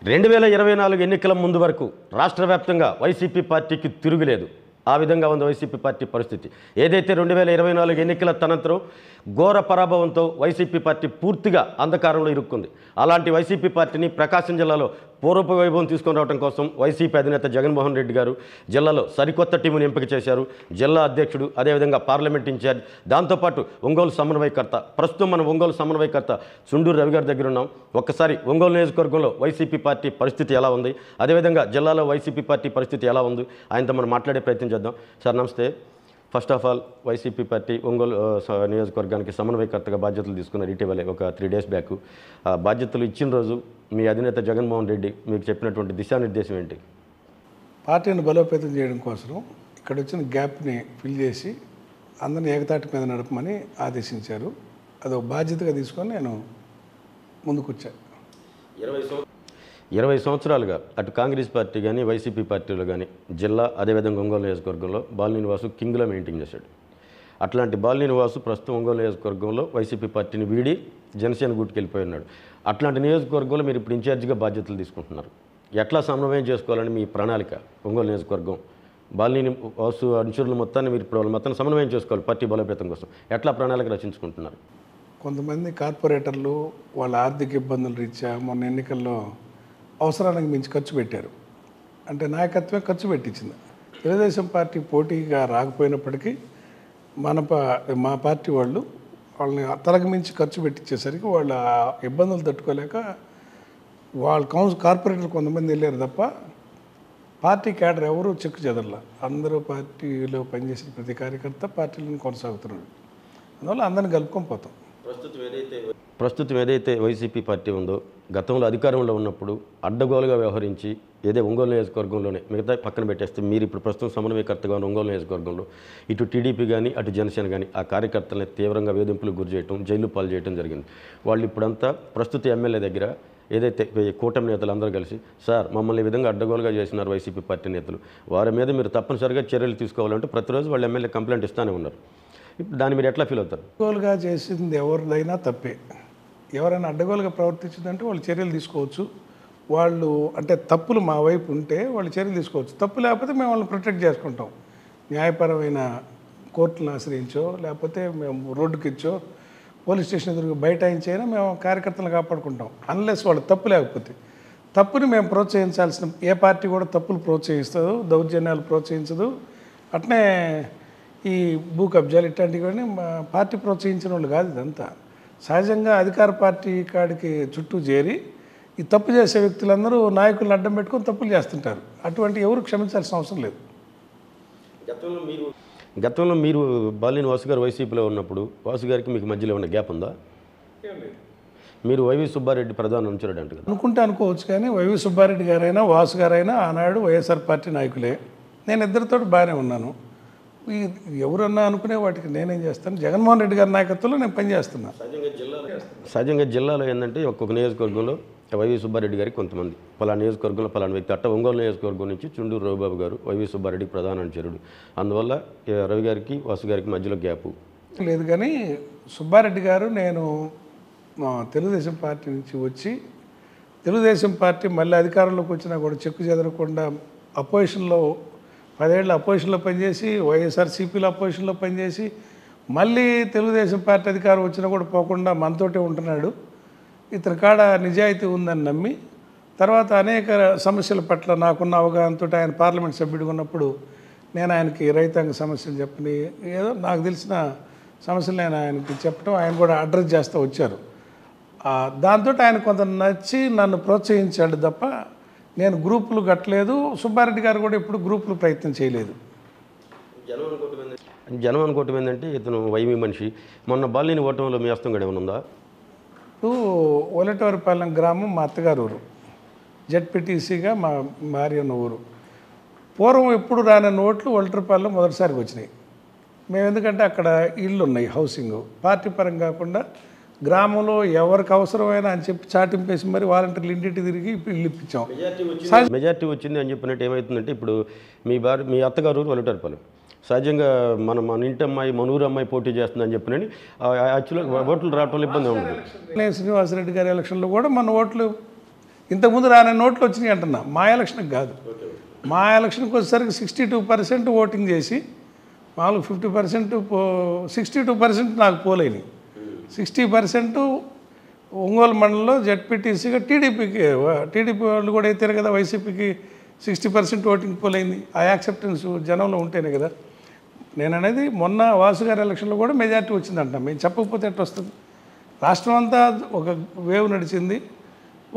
2024 ఎన్నికల ముందు వరకు రాష్ట్ర వ్యాప్తంగా వైసీపీ పార్టీకి తిరుగులేదు. ఆ విధంగా ఉంది వైసీపీ పార్టీ పరిస్థితి. ఏదైతే 2024 ఎన్నికల తనంతరం ఘోర పరాభవంతో వైసీపీ పార్టీ పూర్తిగా అంధకారంలో ఇరుక్కుంది. అలాంటి వైసీపీ పార్టీని ప్రకాశం జిల్లాలో పూర్వపు వైభవం తీసుకొని రావడం కోసం వైసీపీ అధినేత జగన్మోహన్ రెడ్డి గారు జిల్లాలో సరికొత్త టీమును ఎంపిక చేశారు. జిల్లా అధ్యక్షుడు, అదేవిధంగా పార్లమెంట్ ఇన్ఛార్జ్, దాంతోపాటు ఒంగోలు సమన్వయకర్త, ప్రస్తుతం మనం ఒంగోలు సమన్వయకర్త చుండూరు రవి గారి దగ్గర ఉన్నాం. ఒక్కసారి ఒంగోలు నియోజకవర్గంలో వైసీపీ పార్టీ పరిస్థితి ఎలా ఉంది, అదేవిధంగా జిల్లాలో వైసీపీ పార్టీ పరిస్థితి ఎలా ఉంది, ఆయనతో మనం మాట్లాడే ప్రయత్నం చేద్దాం. సార్ నమస్తే. First of all, YCP party Ongole నియోజకవర్గానికి సమన్వయకర్తగా బాధ్యతలు తీసుకున్నారు ఇటీవలే ఒక 3 days బ్యాక్. బాధ్యతలు ఇచ్చిన రోజు మీ అధినేత జగన్మోహన్ రెడ్డి మీకు చెప్పినటువంటి దిశానిర్దేశం ఏంటి? పార్టీని బలోపేతం చేయడం కోసం ఇక్కడ వచ్చిన గ్యాప్ని ఫిల్ చేసి అందరిని ఏకతాటి మీద నడపమని ఆదేశించారు. అదొక బాధ్యతగా తీసుకొని నేను ముందుకొచ్చాను. 20 సంవత్సరాలుగా అటు కాంగ్రెస్ పార్టీ కానీ వైసీపీ పార్టీలో కానీ జిల్లా, అదేవిధంగా ఒంగోలు నియోజకవర్గంలో బాలినేని వాసు కింగ్లా మెయింటైన్ చేశాడు. అట్లాంటి బాలినేని వాసు ప్రస్తుతం ఒంగోలు నియోజకవర్గంలో వైసీపీ పార్టీని వీడి జనసేన గూటికి వెళ్ళిపోయి ఉన్నాడు. అట్లాంటి నియోజకవర్గంలో మీరు ఇప్పుడు ఇన్ఛార్జిగా బాధ్యతలు తీసుకుంటున్నారు. ఎట్లా సమన్వయం చేసుకోవాలని మీ ప్రణాళిక? ఒంగోలు నియోజకవర్గం బాలినేని వాసు అనుచరులు మొత్తాన్ని మీరు ఇప్పుడు వాళ్ళ మొత్తాన్ని సమన్వయం చేసుకోవాలి పార్టీ బలోపేతం కోసం. ఎట్లా ప్రణాళిక రచించుకుంటున్నారు? కొంతమంది కార్పొరేటర్లు వాళ్ళ ఆర్థిక ఇబ్బందుల రీత్యా మొన్న ఎన్నికల్లో అవసరానికి మించి ఖర్చు పెట్టారు. అంటే నాయకత్వం ఖర్చు పెట్టించింది. తెలుగుదేశం పార్టీ పోటీగా రాకపోయినప్పటికీ మా పార్టీ వాళ్ళని తలకు మించి ఖర్చు పెట్టించేసరికి వాళ్ళ ఇబ్బందులు తట్టుకోలేక వాళ్ళ కార్పొరేటర్లు కొంతమంది వెళ్ళారు తప్ప పార్టీ క్యాడర్ ఎవరు చెక్కు చెదరలా. అందరూ పార్టీలో పనిచేసిన ప్రతి కార్యకర్త పార్టీలను కొనసాగుతున్నాడు. అందువల్ల అందరిని కలుపుకొని పోతాం. ప్రస్తుతం ఏదైతే వైసీపీ పార్టీ ఉందో, గతంలో అధికారంలో ఉన్నప్పుడు అడ్డగోలుగా వ్యవహరించి ఒంగోలు నియోజకవర్గంలోనే, మిగతా పక్కన పెట్టేస్తే మీరు ఇప్పుడు ప్రస్తుతం సమన్వయకర్తగా ఉన్న ఒంగోలు నియోజకవర్గంలో ఇటు టీడీపీ కానీ అటు జనసేన కానీ ఆ కార్యకర్తలని తీవ్రంగా వేధింపులకు గురి చేయడం, జైలు పాలు చేయడం జరిగింది. వాళ్ళు ఇప్పుడంతా ప్రస్తుత ఎమ్మెల్యే దగ్గర ఏదైతే కూటమి నేతలు అందరూ కలిసి, సార్ మమ్మల్ని ఈ విధంగా అడ్డగోలుగా చేసినారు వైసీపీ పార్టీ నేతలు, వారి మీద మీరు తప్పనిసరిగా చర్యలు తీసుకోవాలంటే ప్రతిరోజు వాళ్ళు ఎమ్మెల్యే కంప్లైంట్ ఇస్తూనే ఉన్నారు. ఇప్పుడు దాన్ని మీరు ఎట్లా ఫీల్ అవుతారు? అడ్డగోలుగా చేసింది ఎవరిదైనా తప్పే. ఎవరైనా అడ్డగోలుగా ప్రవర్తించిందంటే వాళ్ళు చర్యలు తీసుకోవచ్చు. వాళ్ళు అంటే తప్పులు మా వైపు ఉంటే వాళ్ళు చర్యలు తీసుకోవచ్చు. తప్పు లేకపోతే మేము వాళ్ళని ప్రొటెక్ట్ చేసుకుంటాం. న్యాయపరమైన కోర్టులను ఆశ్రయించో, లేకపోతే మేము రోడ్డుకి ఇచ్చో, పోలీస్ స్టేషన్ ఎదురు బైఠాయించైనా మేము కార్యకర్తలను కాపాడుకుంటాం. అన్లెస్ వాళ్ళు తప్పు లేకపోతే. తప్పుని మేము ప్రోత్సహించాల్సిన ఏ పార్టీ కూడా తప్పులు ప్రోత్సహిస్తుందో, దౌర్జన్యాలు ప్రోత్సహించదు. అట్నే ఈ భూ కబ్జాలు ఇట్లాంటివన్నీ మా పార్టీ ప్రోత్సహించిన వాళ్ళు కాదు. ఇదంతా సహజంగా అధికార పార్టీ కాడికి చుట్టూ చేరి ఈ తప్పు చేసే వ్యక్తులందరూ నాయకులను అడ్డం పెట్టుకొని తప్పులు చేస్తుంటారు. అటువంటి ఎవరు క్షమించాల్సిన అవసరం లేదు. గతంలో మీరు బాలినేని వాసు గారు వైసీపీలో ఉన్నప్పుడు వాసు గారికి మీకు మధ్యలో ఉన్న గ్యాప్ ఉందా? మీరు వైవి సుబ్బారెడ్డి ప్రధాన అనుచరుడు అంట కదా? అనుకుంటే అనుకోవచ్చు, కానీ వైవి సుబ్బారెడ్డి గారైనా వాసు గారైనా ఆనాడు వైఎస్ఆర్ పార్టీ నాయకులే. నేను ఇద్దరితో బాగానే ఉన్నాను. ఎవరన్నా అనుకునే వాటికి నేనేం చేస్తాను? జగన్మోహన్ రెడ్డి గారి నాయకత్వంలో నేను పనిచేస్తున్నాను. సహజంగా జిల్లాలో ఏంటంటే ఒక్కొక్క నియోజకవర్గంలో వైవి సుబ్బారెడ్డి గారికి కొంతమంది పలానా నియోజకవర్గంలో పలానా వ్యక్తి, అట్ట ఒంగోలు నియోజకవర్గం నుంచి చుండూరు రవిబాబు గారు వైవి సుబ్బారెడ్డికి ప్రధాన అనుచరుడు. అందువల్ల రవి గారికి వాసు గారికి మధ్యలో గ్యాపు లేదు. కానీ సుబ్బారెడ్డి గారు నేను తెలుగుదేశం పార్టీ నుంచి వచ్చి తెలుగుదేశం పార్టీ మళ్ళీ అధికారంలోకి వచ్చినా కూడా చెక్కు చెదరకుండా అపోజిషన్లో 10 ఏళ్ళు అపోజిషన్లో పనిచేసి, వైఎస్ఆర్సీపీలో అపోజిషన్లో పనిచేసి, మళ్ళీ తెలుగుదేశం పార్టీ అధికారం వచ్చినా కూడా పోకుండా మనతోటే ఉంటున్నాడు. ఇతని కాడ నిజాయితీ ఉందని నమ్మి తర్వాత అనేక సమస్యల పట్ల నాకున్న అవగాహనతో ఆయన పార్లమెంట్ సభ్యుడిగా ఉన్నప్పుడు నేను ఆయనకి రైతాంగ సమస్యలు చెప్పని ఏదో నాకు తెలిసిన సమస్యలు నేను ఆయనకి చెప్పడం, ఆయన కూడా అడ్రస్ చేస్తూ వచ్చారు. దాంతో ఆయన కొంత నచ్చి నన్ను ప్రోత్సహించాడు తప్ప నేను గ్రూపులు కట్టలేదు. సుబ్బారెడ్డి గారు కూడా ఎప్పుడు గ్రూపులు ప్రయత్నం చేయలేదు. జనం అనుకోవటం ఏంటంటే ఇతను వైవి మనిషి. మొన్న బాలినేని ఓటంలో మీ హస్తం కూడా ఏమైనా ఉందా? ఒలటవరిపాలెం గ్రామం మా అత్తగారు ఊరు, జెడ్పీటీసీగా మా భార్య ఉన్న ఊరు. పూర్వం ఎప్పుడు రానన్న ఓట్లు ఒలటవరిపాలెం మొదటిసారికి వచ్చినాయి. మేము ఎందుకంటే అక్కడ ఇళ్ళు ఉన్నాయి, హౌసింగ్. పార్టీ పరంగా కాకుండా గ్రామంలో ఎవరికి అవసరమైనా అని చెప్పి చాటింపేసి మరి వాలంటీర్లు ఇంటింటి తిరిగి ఇల్లు ఇప్పించాం. మెజార్టీ వచ్చింది అని చెప్పినట్టు ఏమవుతుందంటే ఇప్పుడు మీ అత్తగారు ఒలటవరిపాలెం సహజంగా మన ఇంటి అమ్మాయి మన ఊరు అమ్మాయి పోటీ చేస్తుందని చెప్పినని యాక్చువల్గా ఓట్లు రావటంలో ఇబ్బంది ఉంటుంది. శ్రీనివాసరెడ్డి గారి ఎలక్షన్లో కూడా మన ఓట్లు ఇంతకుముందు రాని నోట్లు వచ్చినాయి అంటున్నా, మా ఎలక్షన్కి కాదు. మా ఎలక్షన్కి వచ్చేసరికి 62% ఓటింగ్ చేసి మామూలు 50% 62% నాకు పోలేని, 60% ఒంగోలు మండలంలో జెడ్పీటీసీగా టీడీపీ వాళ్ళు కూడా అయితేనే కదా వైసీపీకి 60% ఓటింగ్ పోలైంది. ఆ యాక్సెప్టెన్స్ జనంలో ఉంటేనే కదా. నేను అనేది మొన్న వాసు గారి ఎలక్షన్లో కూడా మెజార్టీ వచ్చిందంట. మేము చెప్పకపోతే ఎట్లా వస్తుంది? రాష్ట్రం అంతా ఒక వేవ్ నడిచింది,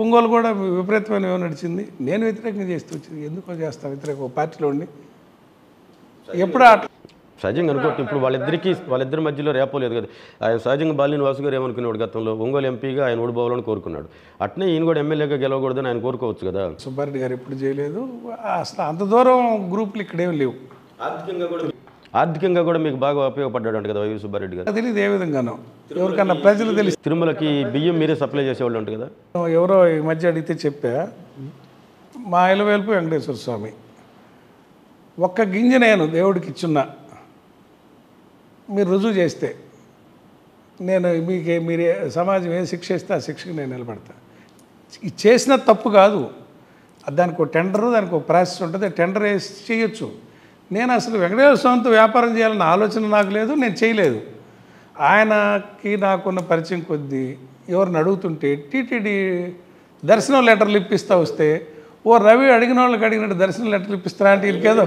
ఒంగోలు కూడా విపరీతమైన వేవ్ నడిచింది. నేను వ్యతిరేకంగా చేస్తూ వచ్చింది. ఎందుకో చేస్తాను వ్యతిరేక పార్టీలో ఉండి ఎప్పుడు సహజంగా అనుకోండి. ఇప్పుడు వాళ్ళిద్దరి మధ్యలో రేపోలేదు కదా. ఆయన సహజంగా బాలినేని వాసు గారు ఏమనుకున్నాడు, గతంలో ఒంగోలు ఎంపీగా ఆయన ఓడిపోవాలని కోరుకున్నాడు. అట్నే ఈయన కూడా ఎమ్మెల్యేగా గెలవకూడదని ఆయన కోరుకోవచ్చు కదా. సుబ్బారెడ్డి గారు ఎప్పుడు చేయలేదు. అసలు అంత దూరం గ్రూపులు ఇక్కడేం లేవు. ఆర్థికంగా కూడా మీకు బాగా ఉపయోగపడ్డాడు అంట కదా వైవి సుబ్బారెడ్డి గారు. తెలియదు ఏ విధంగానో, ఎవరికన్నా ప్రజలు తెలిసి. తిరుమలకి బియ్యం మీరే సప్లై చేసేవాళ్ళు అంట కదా. ఎవరో ఈ మధ్య అడిగితే చెప్పా, మా ఇలవేల్పు వెంకటేశ్వర స్వామి ఒక్క గింజ నేను దేవుడికి ఇచ్చున్నా, మీరు రుజువు చేస్తే నేను మీరు సమాజం ఏ శిక్ష ఇస్తే ఆ శిక్షకి నేను నిలబడతా. ఇది చేసిన తప్పు కాదు, దానికి ఒక టెండరు, దానికి ఒక ప్రాసెస్ ఉంటుంది. టెండర్ వేసి చేయొచ్చు. నేను అసలు వెంకటేశ్వర స్వామితో వ్యాపారం చేయాలన్న ఆలోచన నాకు లేదు, నేను చేయలేదు. ఆయనకి నాకున్న పరిచయం కొద్దీ ఎవరిని అడుగుతుంటే టీటీడీ దర్శనం లెటర్లు ఇప్పిస్తా వస్తే, ఓ రవి అడిగిన వాళ్ళకి అడిగినట్టు దర్శనం లెటర్లు ఇప్పిస్తారా అంటే వీళ్ళకేదో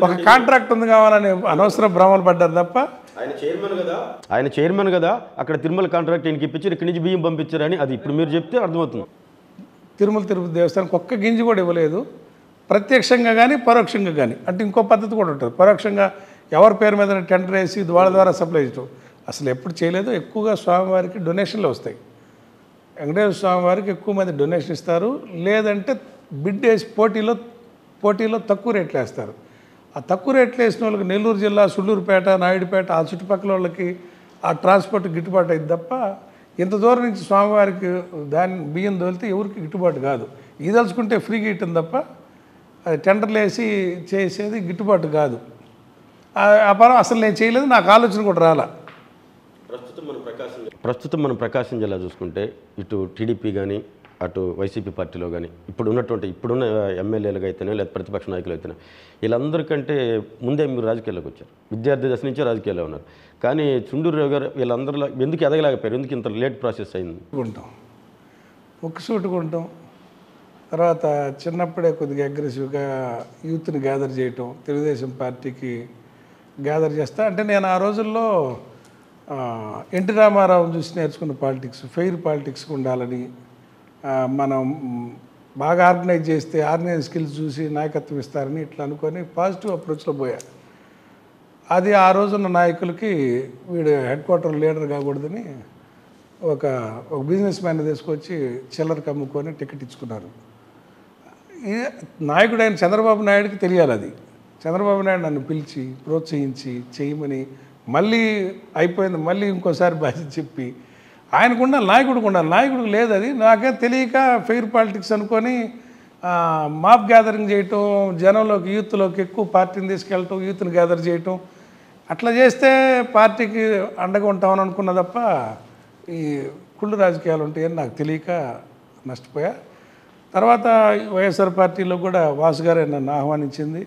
ఒక కాంట్రాక్ట్ ఉంది కావాలని అనవసరం భ్రమలు పడ్డారు తప్ప. ఆయన చైర్మన్ కదా, అక్కడ తిరుమల కాంట్రాక్ట్ ఈయనకి ఇప్పించారు, ఇక్కడి నుంచి బియ్యం పంపించారని. అది ఇప్పుడు మీరు చెప్తే అర్థమవుతుంది. తిరుపతి దేవస్థానానికి ఒక్క గింజ కూడా ఇవ్వలేదు, ప్రత్యక్షంగా కానీ పరోక్షంగా కానీ. అంటే ఇంకో పద్ధతి కూడా ఉంటుంది, పరోక్షంగా ఎవరి పేరు మీద టెండర్ వేసి వాళ్ళ ద్వారా సప్లై చేయడం అసలు ఎప్పుడు చేయలేదు. ఎక్కువగా స్వామివారికి డొనేషన్లు వస్తాయి. వెంకటేశ్వర స్వామివారికి ఎక్కువ మంది డొనేషన్ ఇస్తారు, లేదంటే బిడ్ వేసి పోటీలో తక్కువ రేట్లు వేస్తారు. ఆ తక్కువ రేట్లు వేసిన వాళ్ళకి నెల్లూరు జిల్లా సుళ్ళూరుపేట, నాయుడుపేట ఆ చుట్టుపక్కల వాళ్ళకి ఆ ట్రాన్స్పోర్ట్ గిట్టుబాటు అయింది తప్ప ఇంత దూరం నుంచి స్వామివారికి బియ్యం తోలితే ఎవరికి గిట్టుబాటు కాదు. ఇది తలుచుకుంటే ఫ్రీగా ఇట్టం తప్ప అది టెండర్లు వేసి చేసేది గిట్టుబాటు కాదు. ఆ పరం అసలు నేను చేయలేదు, నాకు ఆలోచన కూడా రాలా. ప్రస్తుతం మనం ప్రకాశం జిల్లా చూసుకుంటే ఇటు టీడీపీ కానీ అటు వైసీపీ పార్టీలో కానీ ఇప్పుడున్న ఎమ్మెల్యేలుగా అయితేనే లేదా ప్రతిపక్ష నాయకులు అయితేనే వీళ్ళందరికంటే ముందే మీరు రాజకీయాల్లోకి వచ్చారు. విద్యార్థి దశ నుంచే రాజకీయాల్లో ఉన్నారు. కానీ చుండూరు రావు గారు వీళ్ళందరిలో ఎందుకు ఎదగలేకపోయారు? ఎందుకు ఇంత లేట్ ప్రాసెస్ అయింది? ముక్కుసూటుకుంటాం, తర్వాత చిన్నప్పుడే కొద్దిగా అగ్రెసివ్గా యూత్ని గ్యాదర్ చేయటం, తెలుగుదేశం పార్టీకి గ్యాదర్ చేస్తా. అంటే నేను ఆ రోజుల్లో ఎన్టీ రామారావుని చూసి నేర్చుకున్న పాలిటిక్స్, ఫెయిర్ పాలిటిక్స్కి ఉండాలని, మనం బాగా ఆర్గనైజ్ చేస్తే ఆర్గనైజ్ స్కిల్స్ చూసి నాయకత్వం ఇస్తారని ఇట్లా అనుకొని పాజిటివ్ అప్రోచ్లో పోయా. అది ఆ రోజున్న నాయకులకి వీడు హెడ్ క్వార్టర్ లీడర్ కాకూడదని ఒక బిజినెస్ మ్యాన్ తీసుకొచ్చి చిల్లరకు అమ్ముకొని టికెట్ ఇచ్చుకున్నారు. నాయకుడు అయిన చంద్రబాబు నాయుడుకి తెలియాలి అది. చంద్రబాబు నాయుడు నన్ను పిలిచి ప్రోత్సహించి చేయమని, మళ్ళీ అయిపోయింది మళ్ళీ ఇంకోసారి బాధ్యత చెప్పి ఆయనకుండా నాయకుడికి ఉండాలి. నాయకుడికి లేదు అది. నాకే తెలియక ఫెయిర్ పాలిటిక్స్ అనుకొని మాప్ గ్యాదరింగ్ చేయటం, జనంలోకి యూత్లోకి ఎక్కువ పార్టీని తీసుకెళ్ళటం, యూత్ని గ్యాదర్ చేయటం, అట్లా చేస్తే పార్టీకి అండగా ఉంటామని అనుకున్న తప్ప ఈ కుళ్ళు రాజకీయాలు ఉంటాయని నాకు తెలియక నష్టపోయా. తర్వాత వైఎస్ఆర్ పార్టీలో కూడా వాసు గారే నన్ను ఆహ్వానించింది.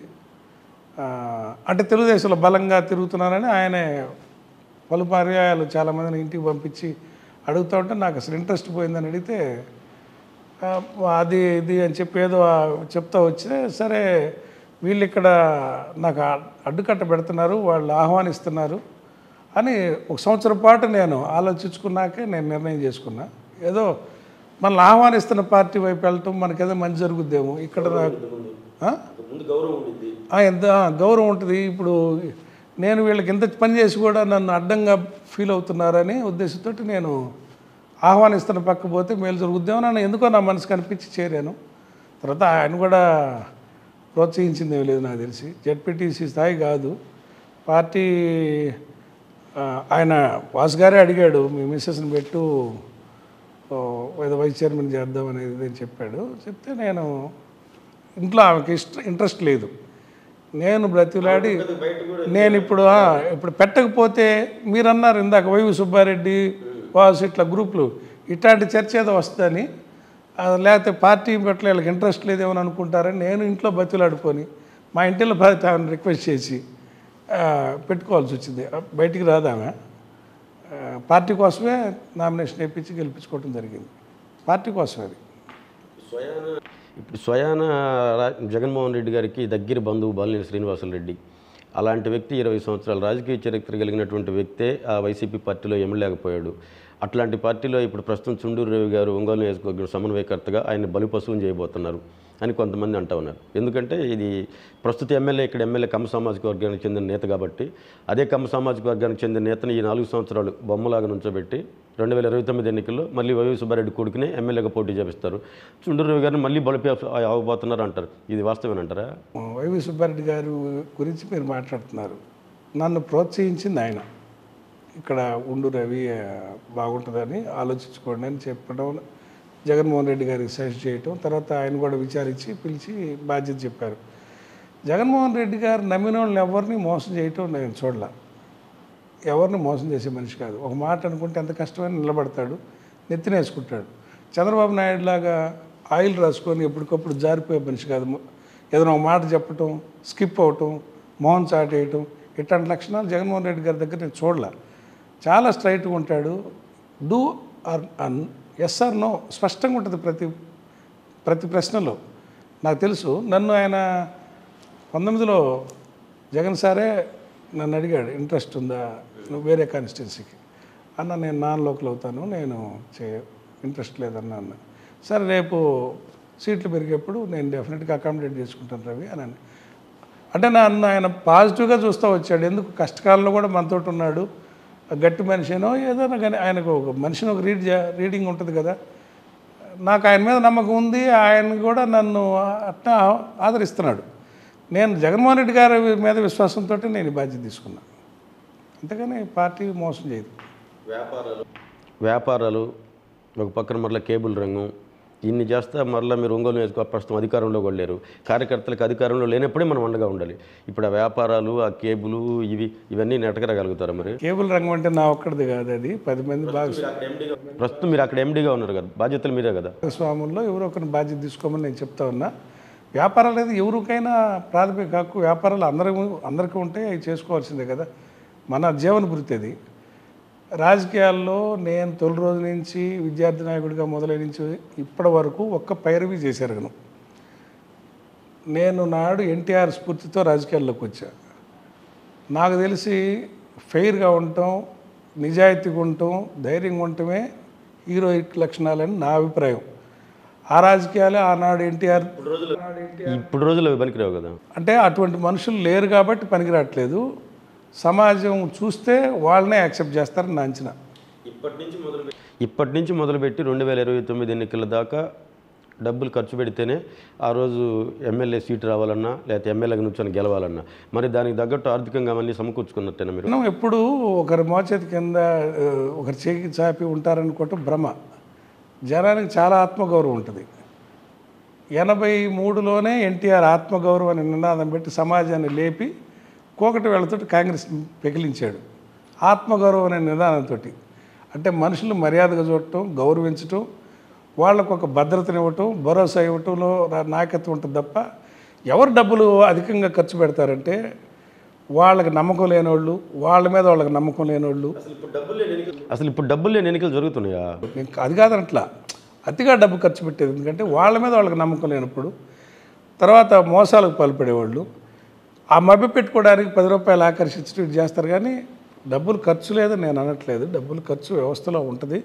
అంటే తెలుగుదేశంలో బలంగా తిరుగుతున్నానని ఆయనే పలు పర్యాయాలు చాలామందిని ఇంటికి పంపించి అడుగుతూ ఉంటే నాకు అసలు ఇంట్రెస్ట్ పోయిందని అడిగితే అది ఇది అని చెప్పి ఏదో చెప్తా వచ్చితే, సరే వీళ్ళు ఇక్కడ నాకు అడ్డుకట్ట పెడుతున్నారు, వాళ్ళు ఆహ్వానిస్తున్నారు అని 1 సంవత్సరం పాటు నేను ఆలోచించుకున్నాకే నేను నిర్ణయం చేసుకున్నా. ఏదో మనల్ని ఆహ్వానిస్తున్న పార్టీ వైపు వెళ్ళటం మనకేదో మంచి జరుగుద్దేమో, ఇక్కడ ఎంత గౌరవం ఉంటుంది. ఇప్పుడు నేను వీళ్ళకి ఎంత పని చేసి కూడా నన్ను అడ్డంగా ఫీల్ అవుతున్నారని ఉద్దేశంతో నేను ఆహ్వానిస్తున్న పక్క పోతే మేలు జరుగుద్దేమో నన్ను ఎందుకో నా మనసు కనిపించి చేరాను. తర్వాత ఆయన కూడా ప్రోత్సహించింది ఏమీ లేదు నాకు తెలిసి. జెడ్పీటీసీ స్థాయి కాదు పార్టీ. ఆయన వాసు గారే అడిగాడు, మీ మిస్సెస్ని పెట్టు ఏదో వైస్ చైర్మన్ చేద్దాం అనేది అని చెప్పాడు. చెప్తే నేను ఇంట్లో ఆమెకి ఇంట్రెస్ట్ లేదు. నేను బ్రతిలాడి నేను ఇప్పుడు పెట్టకపోతే మీరన్నారు ఇందాక వైవి సుబ్బారెడ్డి వాసు ఇట్లా గ్రూపులు ఇట్లాంటి చర్చ ఏదో వస్తుందని లేకపోతే పార్టీ పట్ల వీళ్ళకి ఇంట్రెస్ట్ లేదేమో అనుకుంటారని నేను ఇంట్లో బతులాడుకొని మా ఇంటిలో ఆమెను రిక్వెస్ట్ చేసి పెట్టుకోవాల్సి వచ్చింది. బయటికి రాదామె. పార్టీ కోసమే నామినేషన్ వేయించి గెలిపించుకోవడం జరిగింది. పార్టీ కోసమే అది. ఇప్పుడు స్వయాన జగన్మోహన్ రెడ్డి గారికి దగ్గర బంధువు బాలినేని శ్రీనివాసులు రెడ్డి అలాంటి వ్యక్తి 20 సంవత్సరాల రాజకీయ చరిత్ర కలిగినటువంటి వ్యక్తే ఆ వైసీపీ పార్టీలో ఎమ్మెల్యేకపోయాడు. అట్లాంటి పార్టీలో ఇప్పుడు ప్రస్తుతం చుండూరు రవి గారు ఒంగోలు నియోజకవర్గం సమన్వయకర్తగా ఆయన బలిపశువుని చేయబోతున్నారు అని కొంతమంది అంటూ ఉన్నారు. ఎందుకంటే ఇది ప్రస్తుత ఎమ్మెల్యే ఇక్కడ ఎమ్మెల్యే కమ్మ సామాజిక వర్గానికి చెందిన నేత కాబట్టి అదే కమ్మ సామాజిక వర్గానికి చెందిన నేతను ఈ 4 సంవత్సరాలు బొమ్మలాగా నుంచోబెట్టి 2029 ఎన్నికల్లో మళ్ళీ వైవి సుబ్బారెడ్డి కొడుకునే ఎమ్మెల్యేగా పోటీ చేపిస్తారు. చుండూరు రవి గారిని మళ్ళీ బలిపి అవ్వబోతున్నారు అంటారు. ఇది వాస్తవేనంటారా? వైవి సుబ్బారెడ్డి గారు గురించి మీరు మాట్లాడుతున్నారు. నన్ను ప్రోత్సహించింది ఆయన. ఇక్కడ ఉండు రవి బాగుంటుందని ఆలోచించుకోండి అని చెప్పడం, జగన్మోహన్ రెడ్డి గారికి సజెస్ట్ చేయటం, తర్వాత ఆయన కూడా విచారించి పిలిచి బాధ్యత చెప్పారు. జగన్మోహన్ రెడ్డి గారు నమ్మిన వాళ్ళని ఎవరిని మోసం చేయటం నేను చూడలే. ఎవరిని మోసం చేసే మనిషి కాదు. ఒక మాట అనుకుంటే ఎంత కష్టమైనా నిలబడతాడు, నెత్తినేసుకుంటాడు. చంద్రబాబు నాయుడు లాగా ఆయిల్ రాసుకొని ఎప్పటికప్పుడు జారిపోయే మనిషి కాదు. ఏదైనా ఒక మాట చెప్పటం, స్కిప్ అవటం, మోహన్ చాటేయటం, ఇట్లాంటి లక్షణాలు జగన్మోహన్ రెడ్డి గారి దగ్గర నేను చూడలే. చాలా స్ట్రైట్గా ఉంటాడు. Do or yes or no స్పష్టంగా ఉంటుంది ప్రతి ప్రశ్నలో. నాకు తెలుసు. నన్ను ఆయన 19లో జగన్ సారే నన్ను అడిగాడు, ఇంట్రెస్ట్ ఉందా నువ్వు వేరే కాన్స్టిట్యున్సీకి అన్న, నేను నాన్ లోకల్ అవుతాను, నేను ఇంట్రెస్ట్ లేదన్నా అన్న. సరే రేపు సీట్లు పెరిగేప్పుడు నేను డెఫినెట్గా అకామిడేట్ చేసుకుంటాను రవి అని. అంటే నన్ను ఆయన పాజిటివ్గా చూస్తూ వచ్చాడు. ఎందుకు కష్టకాలంలో కూడా మనతోటి ఉన్నాడు. గట్టి మనిషినో ఏదైనా కానీ ఆయనకు ఒక మనిషిని ఒక రీడింగ్ ఉంటుంది కదా. నాకు ఆయన మీద నమ్మకం ఉంది. ఆయన కూడా నన్ను అట్లా ఆదరిస్తున్నాడు. నేను జగన్మోహన్ రెడ్డి గారి మీద విశ్వాసంతో నేను ఈ బాధ్యత తీసుకున్నాను. అంతేగాని పార్టీ మోసం చేయదు. వ్యాపారాలు ఒక పక్కన మరలా కేబుల్ రంగం ఇన్ని చేస్తా మరలా మీరు ఒంగోలు నియోజకవర్గం ప్రస్తుతం అధికారంలో కూడా లేరు. కార్యకర్తలకు అధికారంలో లేనప్పుడే మనం అండగా ఉండాలి. ఇప్పుడు ఆ వ్యాపారాలు, ఆ కేబుల్ ఇవన్నీ నెట్టకరగలుగుతారా? మరి కేబుల్ రంగం అంటే నా ఒక్కడిది కాదు, అది 10 మంది ప్రస్తుతం మీరు అక్కడ ఎండీగా ఉన్నారు కదా, బాధ్యతలు మీరే కదా. స్వాముల్లో ఎవరో ఒకరిని బాధ్యత తీసుకోమని నేను చెప్తా ఉన్నా. వ్యాపారాలు అనేది ఎవరికైనా ప్రాథమిక హక్కు. వ్యాపారాలు అందరికీ ఉంటే అవి చేసుకోవాల్సిందే కదా. మన జీవన వృత్తి అది. రాజకీయాల్లో నేను తొలి రోజు నుంచి విద్యార్థి నాయకుడిగా మొదలై నుంచి ఇప్పటి వరకు ఒక్క పైరవి చేశాను. నేను నాడు ఎన్టీఆర్ స్ఫూర్తితో రాజకీయాల్లోకి వచ్చా. నాకు తెలిసి ఫెయిర్గా ఉండటం, నిజాయితీగా ఉండటం, ధైర్యంగా ఉండటమే హీరోయిక్ లక్షణాలని నా అభిప్రాయం. ఆ రాజకీయాలే ఆనాడు ఎన్టీఆర్ ఇప్పుడు రోజులు పనికిరావు కదా. అంటే అటువంటి మనుషులు లేరు కాబట్టి పనికిరావట్లేదు. సమాజం చూస్తే వాళ్ళనే యాక్సెప్ట్ చేస్తారని నా అంచనా. ఇప్పటి నుంచి మొదలుపెట్టి 2029 ఎన్నికల దాకా డబ్బులు ఖర్చు పెడితేనే ఆ రోజు ఎమ్మెల్యే సీటు రావాలన్నా లేకపోతే ఎమ్మెల్యేగా నుంచొని గెలవాలన్నా మరి దానికి తగ్గట్టు ఆర్థికంగా మళ్ళీ సమకూర్చుకున్నట్టేనా మీరు? మనం ఎప్పుడు ఒకరి మోచేతి కింద ఒకరి చేకి చాపి ఉంటారనుకోవటం భ్రమ. జనానికి చాలా ఆత్మగౌరవం ఉంటుంది. 83లోనే ఎన్టీఆర్ ఆత్మగౌరవం అనే నినాదం పెట్టి సమాజాన్ని లేపి కోకటి వేళ్లతో కాంగ్రెస్ పెకిలించాడు. ఆత్మగౌరవం అనే నిదానంతో. అంటే మనుషులు మర్యాదగా చూడటం, గౌరవించటం, వాళ్ళకు ఒక భద్రతనివ్వటం, భరోసా ఇవ్వటంలో నాయకత్వం ఉంటుంది తప్ప ఎవరు డబ్బులు అధికంగా ఖర్చు పెడతారంటే వాళ్ళకి నమ్మకం లేనివాళ్ళు, వాళ్ళ మీద వాళ్ళకి నమ్మకం లేనివాళ్ళు. అసలు ఇప్పుడు డబ్బులు లేని ఎన్నికలు జరుగుతున్నాయా? అది కాదనట్లా, అతిగా డబ్బు ఖర్చు పెట్టేది. ఎందుకంటే వాళ్ళ మీద వాళ్ళకి నమ్మకం లేనప్పుడు తర్వాత మోసాలకు పాల్పడేవాళ్ళు. ఆ మభ్య పెట్టుకోవడానికి 10 రూపాయలు ఆకర్షించడం చేస్తారు. కానీ డబ్బులు ఖర్చు లేదని నేను అనట్లేదు. డబ్బులు ఖర్చు వ్యవస్థలో ఉంటుంది.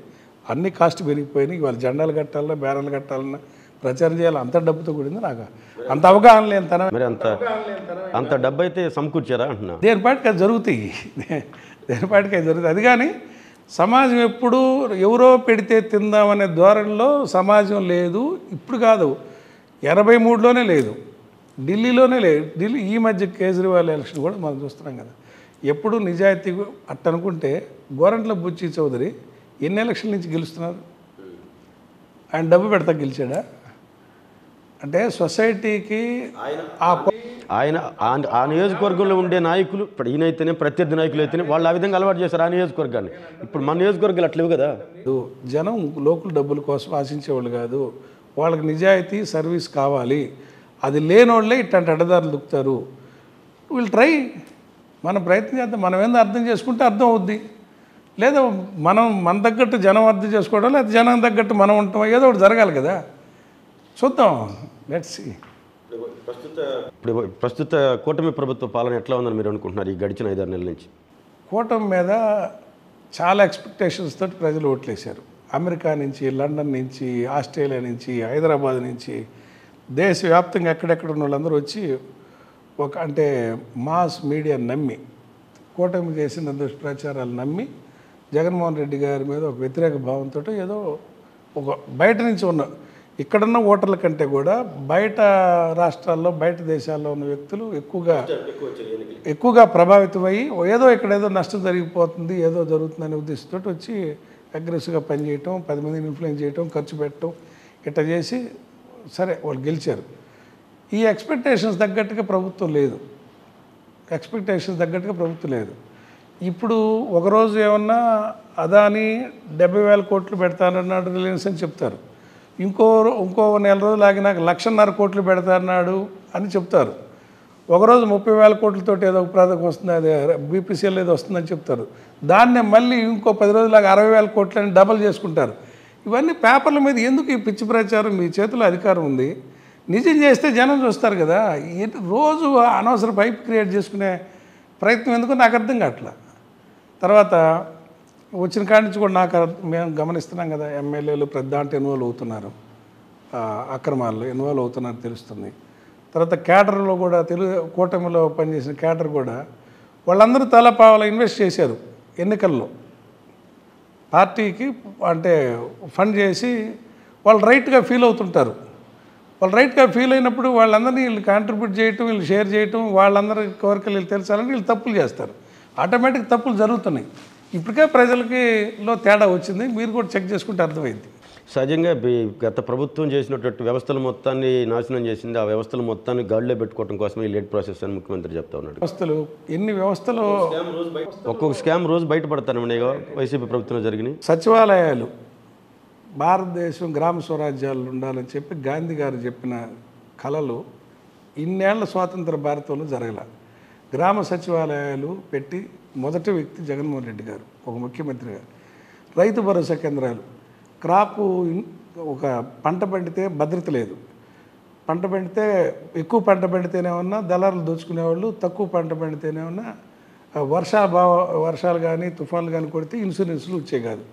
అన్ని కాస్ట్ పెరిగిపోయినాయి. ఇవాళ జెండాలు కట్టాలన్నా, బ్యానర్లు కట్టాలన్నా, ప్రచారం చేయాలి, అంత డబ్బుతో కూడింది. నాకు అంత అవగాహన లేని తన మరి అంత డబ్బు అయితే సమకూర్చారా అంటున్నా? దేనిపాటికి అది జరుగుతాయి. దేనిపాటికి అది జరుగుతుంది. అది కానీ సమాజం ఎప్పుడు ఎవరో పెడితే తిందామనే ధోరణిలో సమాజం లేదు. ఇప్పుడు కాదు, 83లోనే లేదు, ఢిల్లీలోనే లేదు. ఢిల్లీ ఈ మధ్య కేజ్రీవాల్ ఎలక్షన్ కూడా మనం చూస్తున్నాం కదా. ఎప్పుడు నిజాయితీ అట్టనుకుంటే గోరంట్ల బుచ్చి చౌదరి ఎన్ని ఎలక్షన్ నుంచి గెలుస్తున్నారు? ఆయన డబ్బు పెడతా గెలిచాడా? అంటే సొసైటీకి ఆయన ఆ నియోజకవర్గంలో ఉండే నాయకులు, ఇప్పుడు ఈయనైతేనే ప్రత్యర్థి నాయకులు అయితేనే వాళ్ళు ఆ విధంగా అలవాటు చేశారు ఆ నియోజకవర్గాన్ని. ఇప్పుడు మన నియోజకవర్గాలు అట్లేవు కదా. జనం లోకల్ డబ్బుల కోసం ఆశించేవాళ్ళు కాదు. వాళ్ళకి నిజాయితీ సర్వీస్ కావాలి. అది లేనోళ్ళే ఇట్లాంటి అడ్డదారులు దుక్కుతారు. వీళ్ళు ట్రై, మనం ప్రయత్నం చేద్దాం. మనం ఏందో అర్థం చేసుకుంటే అర్థం అవుద్ది. లేదా మన తగ్గట్టు జనం అర్థం చేసుకోవడం, లేదా జనం తగ్గట్టు మనం ఉంటాం, ఏదో ఒకటి జరగాలి కదా. చూద్దాం, లెట్స్ సీ. ప్రస్తుత కూటమి ప్రభుత్వ పాలన ఎట్లా ఉందని మీరు అనుకుంటున్నారు ఈ గడిచిన 5-6 నెలల నుంచి? కూటమి మీద చాలా ఎక్స్పెక్టేషన్స్ తోటి ప్రజలు ఓట్లేశారు. అమెరికా నుంచి, లండన్ నుంచి, ఆస్ట్రేలియా నుంచి, హైదరాబాద్ నుంచి, దేశవ్యాప్తంగా ఎక్కడెక్కడ ఉన్న వాళ్ళందరూ వచ్చి అంటే మాస్ మీడియా నమ్మి, కూటమి చేసిన దుష్ప్రచారాలు నమ్మి జగన్మోహన్ రెడ్డి గారి మీద ఒక వ్యతిరేక భావంతో ఏదో ఒక బయట నుంచి ఉన్న ఇక్కడున్న ఓటర్ల కంటే కూడా బయట రాష్ట్రాల్లో, బయట దేశాల్లో ఉన్న వ్యక్తులు ఎక్కువగా ప్రభావితమయ్యి ఏదో ఇక్కడేదో నష్టం జరిగిపోతుంది, ఏదో జరుగుతుందనే ఉద్దేశంతో వచ్చి అగ్రెసివ్గా పనిచేయటం, 10 మందిని ఇన్ఫ్లుయెన్స్ చేయటం, ఖర్చు పెట్టడం, ఇట్లా చేసి సరే వాళ్ళు గెలిచారు. ఈ ఎక్స్పెక్టేషన్స్ తగ్గట్టుగా ప్రభుత్వం లేదు. ఇప్పుడు ఒకరోజు ఏమన్నా అదాని 70,000 కోట్లు పెడతానన్నాడు రిలయన్స్ అని చెప్తారు. ఇంకో నెల రోజులు ఆగినాక 1,50,000 కోట్లు పెడతాన్నాడు అని చెప్తారు. ఒకరోజు 30,000 కోట్లతోటి ఏదో ఒక ప్రాజెక్ట్ వస్తుంది, అదే బీపీసీఎల్ ఏదో వస్తుందని చెప్తారు. దాన్నే మళ్ళీ ఇంకో 10 రోజులాగా 60,000 కోట్లని డబల్ చేసుకుంటారు. ఇవన్నీ పేపర్ల మీద ఎందుకు ఈ పిచ్చి ప్రచారం? మీ చేతిలో అధికారం ఉంది, నిజం చేస్తే జనం చూస్తారు కదా. రోజు అనవసర పైప్ క్రియేట్ చేసుకునే ప్రయత్నం ఎందుకు నాకు అర్థం కావట్లా. తర్వాత వచ్చిన కాడి నుంచి కూడా మేము గమనిస్తున్నాం కదా, ఎమ్మెల్యేలు పెద్ద దాంట్లో ఇన్వాల్వ్ అవుతున్నారు, అక్రమాల్లో ఇన్వాల్వ్ అవుతున్నారు తెలుస్తుంది. తర్వాత క్యాడర్లో కూడా కూటమిలో పనిచేసిన క్యాడర్ కూడా వాళ్ళందరూ తలపావల ఇన్వెస్ట్ చేశారు ఎన్నికల్లో. పార్టీకి అంటే ఫండ్ చేసి వాళ్ళు రైట్గా ఫీల్ అవుతుంటారు. వాళ్ళు రైట్గా ఫీల్ అయినప్పుడు వాళ్ళందరినీ వీళ్ళు కాంట్రిబ్యూట్ చేయటం, వీళ్ళు షేర్ చేయటం, వాళ్ళందరి కోరికలు వీళ్ళు తెలుసాలని వీళ్ళు తప్పులు చేస్తారు. ఆటోమేటిక్ తప్పులు జరుగుతున్నాయి. ఇప్పటికే ప్రజలకిలో తేడా వచ్చింది, మీరు కూడా చెక్ చేసుకుంటే అర్థమైంది. సహజంగా గత ప్రభుత్వం చేసినటువంటి వ్యవస్థల మొత్తాన్ని నాశనం చేసింది. ఆ వ్యవస్థల మొత్తాన్ని గాడిలో పెట్టుకోవడం కోసం ఈ లేట్ ప్రాసెస్ అని ముఖ్యమంత్రి చెప్తా ఉన్నాడు. ఎన్ని వ్యవస్థలు ఒక్కొక్క స్కామ్ రోజు బయటపడతానండి వైసీపీ ప్రభుత్వంలో జరిగినాయి. సచివాలయాలు భారతదేశం గ్రామ స్వరాజ్యాలు ఉండాలని చెప్పి గాంధీ గారు చెప్పిన కళలు ఇన్నేళ్ల స్వాతంత్ర భారతంలో జరగల. గ్రామ సచివాలయాలు పెట్టి మొదటి వ్యక్తి జగన్మోహన్ రెడ్డి గారు, ఒక ముఖ్యమంత్రి గారు. రైతు భరోసా కేంద్రాలు, క్రాపు ఒక పంట పండితే భద్రత లేదు, పంట పండితే ఎక్కువ పంట పండితేనేమన్నా దళారులు దోచుకునేవాళ్ళు, తక్కువ పంట పండితేనేమన్నా వర్షాలు కానీ తుఫాన్లు కానీ కొడితే ఇన్సూరెన్స్లు వచ్చాయి కాదు,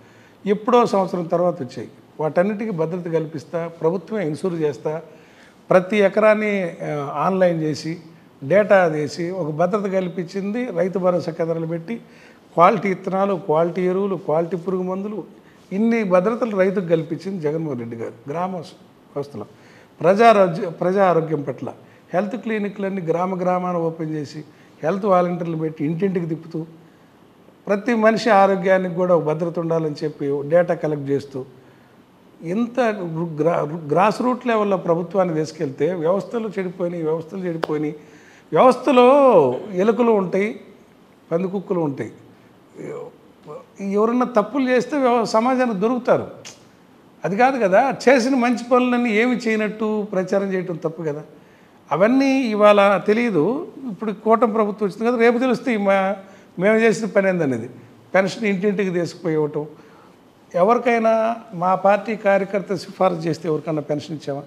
ఎప్పుడో సంవత్సరం తర్వాత వచ్చాయి. వాటన్నిటికీ భద్రత కల్పిస్తా, ప్రభుత్వమే ఇన్సూర్ చేస్తా, ప్రతి ఎకరాన్ని ఆన్లైన్ చేసి డేటా వేసి ఒక భద్రత కల్పించింది. రైతు భరోసా కేంద్రాలు పెట్టి క్వాలిటీ ఇత్తనాలు, క్వాలిటీ ఎరువులు, క్వాలిటీ పురుగు మందులు, ఇన్ని భద్రతలు రైతుకు కల్పించింది జగన్మోహన్ రెడ్డి గారు. గ్రామ వ్యవస్థలో ప్రజా ఆరోగ్యం పట్ల హెల్త్ క్లినిక్లన్నీ గ్రామాన్ని ఓపెన్ చేసి హెల్త్ వాలంటీర్లు పెట్టి ఇంటింటికి తిప్పుతూ ప్రతి మనిషి ఆరోగ్యానికి కూడా ఒక భద్రత ఉండాలని చెప్పి డేటా కలెక్ట్ చేస్తూ ఇంత గ్రాస్ రూట్ లెవెల్లో ప్రభుత్వాన్ని తీసుకెళ్తే వ్యవస్థలు చెడిపోయినాయి. వ్యవస్థలో ఎలుకలు ఉంటాయి, పందికుక్కలు ఉంటాయి. ఎవరన్నా తప్పులు చేస్తే సమాజానికి దొరుకుతారు. అది కాదు కదా, చేసిన మంచి పనులన్నీ ఏమి చేయనట్టు ప్రచారం చేయటం తప్పు కదా. అవన్నీ ఇవాళ తెలియదు. ఇప్పుడు కూటమి ప్రభుత్వం వచ్చింది కదా, రేపు తెలుస్తాయి మేము చేసిన పని ఏందనేది. పెన్షన్ ఇంటింటికి తీసుకుపోయవటం, ఎవరికైనా మా పార్టీ కార్యకర్త సిఫారసు చేస్తే ఎవరికైనా పెన్షన్ ఇచ్చామా?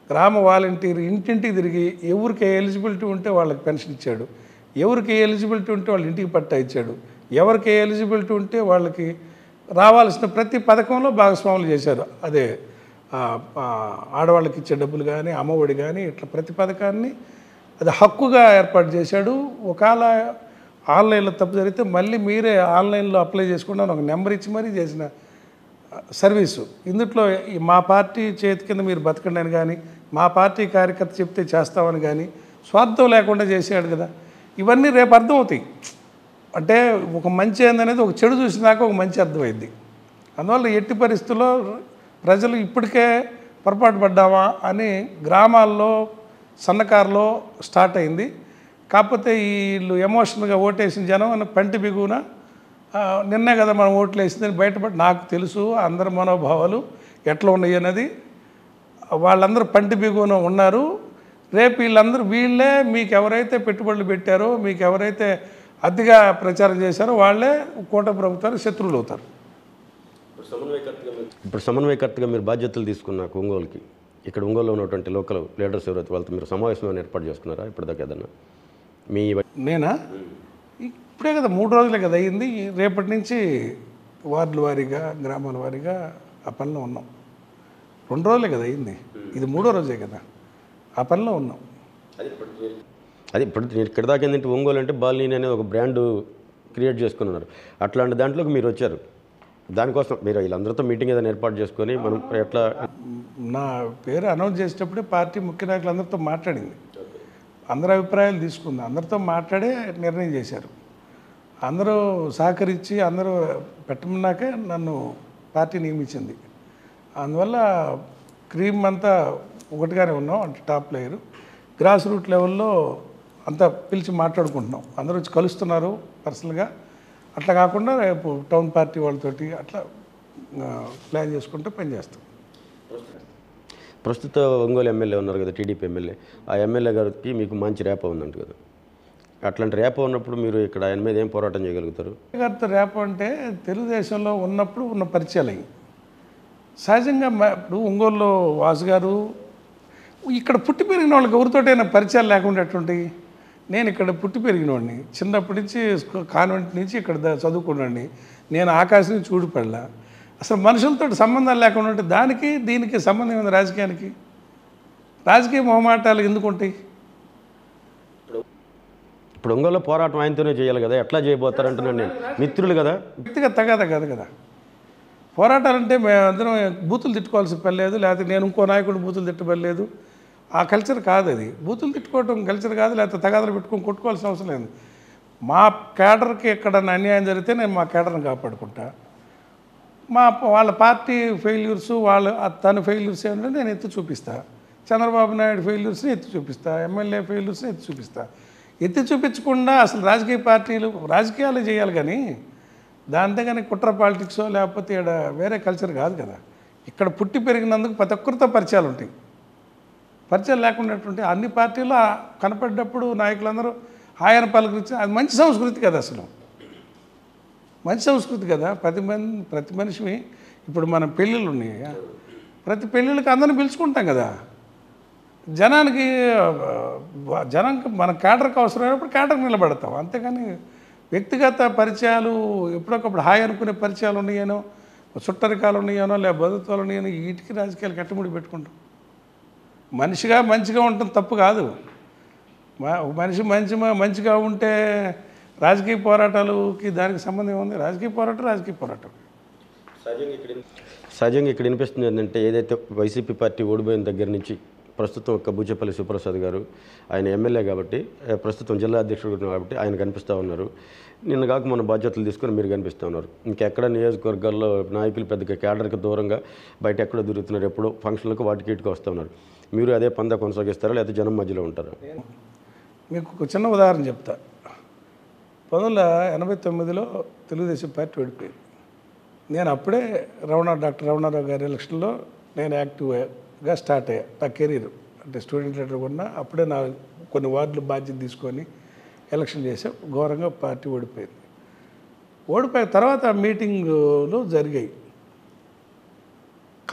గ్రామ వాలంటీర్ ఇంటింటికి తిరిగి ఎవరికి ఎలిజిబిలిటీ ఉంటే వాళ్ళకి పెన్షన్ ఇచ్చాడు, ఎవరికి ఎలిజిబిలిటీ ఉంటే వాళ్ళ ఇంటికి పట్టా ఇచ్చాడు, ఎవరికి ఎలిజిబిలిటీ ఉంటే వాళ్ళకి రావాల్సిన ప్రతి పథకంలో భాగస్వాములు చేశారు. అదే ఆడవాళ్ళకి ఇచ్చే డబ్బులు కానీ, అమ్మఒడి కానీ, ఇట్లా ప్రతి పథకాన్ని అది హక్కుగా ఏర్పాటు చేశాడు. ఒకవేళ ఆన్లైన్లో తప్పు జరిగితే మళ్ళీ మీరే ఆన్లైన్లో అప్లై చేసుకుంటాను ఒక నెంబర్ ఇచ్చి మరీ చేసిన సర్వీసు. ఇందుట్లో మా పార్టీ చేతి కింద మీరు బతకండి అని కానీ, మా పార్టీ కార్యకర్త చెప్తే చేస్తామని కానీ స్వార్థం లేకుండా చేసాడు కదా. ఇవన్నీ రేపు అర్థమవుతాయి. అంటే ఒక మంచి ఏందనేది ఒక చెడు చూసినాక ఒక మంచి అర్థమైంది. అందువల్ల ఎట్టి పరిస్థితుల్లో ప్రజలు ఇప్పటికే పొరపాటు పడ్డామా అని గ్రామాల్లో సన్నకారులో స్టార్ట్ అయింది. కాకపోతే వీళ్ళు ఎమోషనల్గా ఓటేసిన జనం పంటి బిగున నిన్నే కదా మనం ఓట్లు వేసిందని బయటపడి నాకు తెలుసు అందరి మనోభావాలు ఎట్లా ఉన్నాయి అన్నది వాళ్ళందరూ పంటి బిగున ఉన్నారు. రేపు వీళ్ళే మీకు ఎవరైతే పెట్టుబడులు పెట్టారో, మీకు ఎవరైతే అతిగా ప్రచారం చేశారో వాళ్ళే కూటమి ప్రభుత్వానికి శత్రువులు అవుతారు. ఇప్పుడు సమన్వయకర్తగా మీరు బాధ్యతలు తీసుకున్న ఒంగోలుకి, ఇక్కడ ఒంగోలులో ఉన్నటువంటి లోకల్ లీడర్స్ ఎవరైతే వాళ్ళతో మీరు సమావేశం ఏర్పాటు చేసుకున్నారా ఇప్పటిదాకా ఏదన్నా? మీ నేనా ఇప్పుడే కదా 3 రోజులే కదా అయ్యింది. రేపటి నుంచి వార్డుల వారీగా గ్రామాల వారీగా ఆ పనిలో ఉన్నాం. 2 రోజులే కదా అయ్యింది, ఇది 3వ రోజే కదా ఆ పనిలో ఉన్నాం. అది ఇప్పుడు ఇక్కడ దాకా ఏంటంటే ఒంగోలు అంటే బాలిని అనేది ఒక బ్రాండ్ క్రియేట్ చేసుకున్నారు. అట్లాంటి దాంట్లోకి మీరు వచ్చారు. దానికోసం మీరు వీళ్ళందరితో మీటింగ్ ఏదైనా ఏర్పాటు చేసుకొని మనం ఎట్లా నా పేరు అనౌన్స్ చేసేటప్పుడే పార్టీ ముఖ్య నాయకులందరితో మాట్లాడింది, అందరి అభిప్రాయాలు తీసుకుంది, అందరితో మాట్లాడే నిర్ణయం చేశారు. అందరూ సహకరించి అందరూ పెట్టమన్నాకే నన్ను పార్టీ నియమించింది. అందువల్ల క్రీమ్ అంతా ఒకటిగానే ఉన్నాం. అంటే టాప్ లేయరు, గ్రాస్ రూట్ లెవెల్లో అంతా పిలిచి మాట్లాడుకుంటున్నాం. అందరూ వచ్చి కలుస్తున్నారు పర్సనల్గా. అట్లా కాకుండా రేపు టౌన్ పార్టీ వాళ్ళతోటి అట్లా ప్లాన్ చేసుకుంటూ పనిచేస్తాం. ప్రస్తుత ఒంగోలు ఎమ్మెల్యే ఉన్నారు కదా, టీడీపీ ఎమ్మెల్యే, ఆ ఎమ్మెల్యే గారికి మీకు మంచి రేప ఉందంట కదా. అట్లాంటి రేప ఉన్నప్పుడు మీరు ఇక్కడ ఆయన మీద ఏం పోరాటం చేయగలుగుతారు? గారితో రేప అంటే తెలుగుదేశంలో ఉన్నప్పుడు ఉన్న పరిచయాలు అయ్యి సహజంగా ఇప్పుడు ఒంగోలులో వాసు గారు ఇక్కడ పుట్టి పెరిగిన వాళ్ళకి ఎవరితోటైనా పరిచయాలు లేకుండా. నేను ఇక్కడ పుట్టి పెరిగినవాడిని, చిన్నప్పటి నుంచి కాన్వెంట్ నుంచి ఇక్కడ చదువుకున్నాండి. నేను ఆకాశం నుంచి ఊడిపడలా. అసలు మనుషులతో సంబంధాలు లేకుండా ఉంటే దానికి దీనికి సంబంధం ఉంది. రాజకీయానికి రాజకీయ మొహమాటాలు ఎందుకు ఉంటాయి? ఇప్పుడు ఒంగోలులో పోరాటం ఆయనతోనే చేయాలి కదా, ఎట్లా చేయబోతారంటున్నాను నేను. మిత్రులు కదా, వ్యక్తిగత తగాదా కాదు కదా. పోరాటాలంటే మేమందరం బూతులు తిట్టుకోవాల్సిన పని లేదు, లేకపోతే నేను ఇంకో నాయకుడు బూతులు తిట్టబడలేదు. ఆ కల్చర్ కాదు అది. బూతులు తిట్టుకోవటం కల్చర్ కాదు, లేకపోతే తగాదాలు పెట్టుకొని కొట్టుకోవాల్సిన అవసరం లేదు. మా కేడర్కి ఎక్కడన్నా అన్యాయం జరిగితే నేను మా కేడర్ని కాపాడుకుంటా. వాళ్ళ పార్టీ ఫెయిల్యూర్స్, తన ఫెయిల్యూర్స్ ఏమంటే నేను ఎత్తి చూపిస్తా. చంద్రబాబు నాయుడు ఫెయిల్యూర్స్ని ఎత్తి చూపిస్తా, ఎమ్మెల్యే ఫెయిల్యూర్స్ని ఎత్తి చూపిస్తా. ఎత్తి చూపించకుండా అసలు రాజకీయ పార్టీలు రాజకీయాలు చేయాలి కానీ దాంతో కానీ కుట్ర పాలిటిక్సో లేకపోతే ఇక్కడ వేరే కల్చర్ కాదు కదా. ఇక్కడ పుట్టి పెరిగినందుకు ప్రతి ఒక్కరితో పరిచయాలు ఉంటాయి. పరిచయాలు లేకుండా అన్ని పార్టీలు కనపడ్డప్పుడు నాయకులందరూ ఆయన పలకరించి అది మంచి సంస్కృతి కదా. అసలు మంచి సంస్కృతి కదా. ప్రతి మనిషి ఇప్పుడు మన పెళ్ళిళ్ళు ఉన్నాయి, ప్రతి పెళ్ళిళ్ళకి అందరిని పిలుచుకుంటాం కదా. జనానికి మన కేడర్కి అవసరమైనప్పుడు కేడర్కి నిలబడతాం. అంతేగాని వ్యక్తిగత పరిచయాలు ఎప్పుడొకప్పుడు హాయ్ అనుకునే పరిచయాలు ఉన్నాయేనో, చుట్టరికాలు ఉన్నాయేనో, లేదా బంధుత్వాలు ఉన్నాయేనో, వీటికి రాజకీయాలు కట్టుముడి పెట్టుకుంటాం. మనిషిగా మంచిగా ఉండటం తప్పు కాదు. మనిషి మంచిగా ఉంటే రాజకీయ పోరాటాలకి దానికి సంబంధం ఉంది. రాజకీయ పోరాటం సహజంగా ఇక్కడ వినిపిస్తుంది ఏంటంటే, ఏదైతే వైసీపీ పార్టీ ఓడిపోయిన దగ్గర నుంచి ప్రస్తుతం ఒక బూచేపల్లి సుప్రసాద్ గారు, ఆయన ఎమ్మెల్యే కాబట్టి, ప్రస్తుతం జిల్లా అధ్యక్షుడు కాబట్టి ఆయన కనిపిస్తూ ఉన్నారు. నిన్న కాక మన బాధ్యతలు తీసుకొని మీరు కనిపిస్తూ ఉన్నారు. ఇంకెక్కడ నియోజకవర్గాల్లో నాయకులు పెద్దగా కేడర్కి దూరంగా బయట ఎక్కడో తిరుగుతున్నారు, ఎప్పుడో ఫంక్షన్లకు వాటికి ఇటుకు వస్తూ ఉన్నారు. మీరు అదే పందా కొనసాగిస్తారా, లేకపోతే జనం మధ్యలో ఉంటారా? మీకు ఒక చిన్న ఉదాహరణ చెప్తా. 1989లో తెలుగుదేశం పార్టీ ఓడిపోయింది. నేను అప్పుడే డాక్టర్ రమణారావు గారి ఎలక్షన్లో నేను యాక్టివ్గా స్టార్ట్ అయ్యా. నా కెరీర్ అంటే స్టూడెంట్ లీడర్ కూడా అప్పుడే నా కొన్ని వార్డులు బాధ్యత తీసుకొని ఎలక్షన్ చేసాం. ఘోరంగా పార్టీ ఓడిపోయింది. ఓడిపోయిన తర్వాత మీటింగులు జరిగాయి.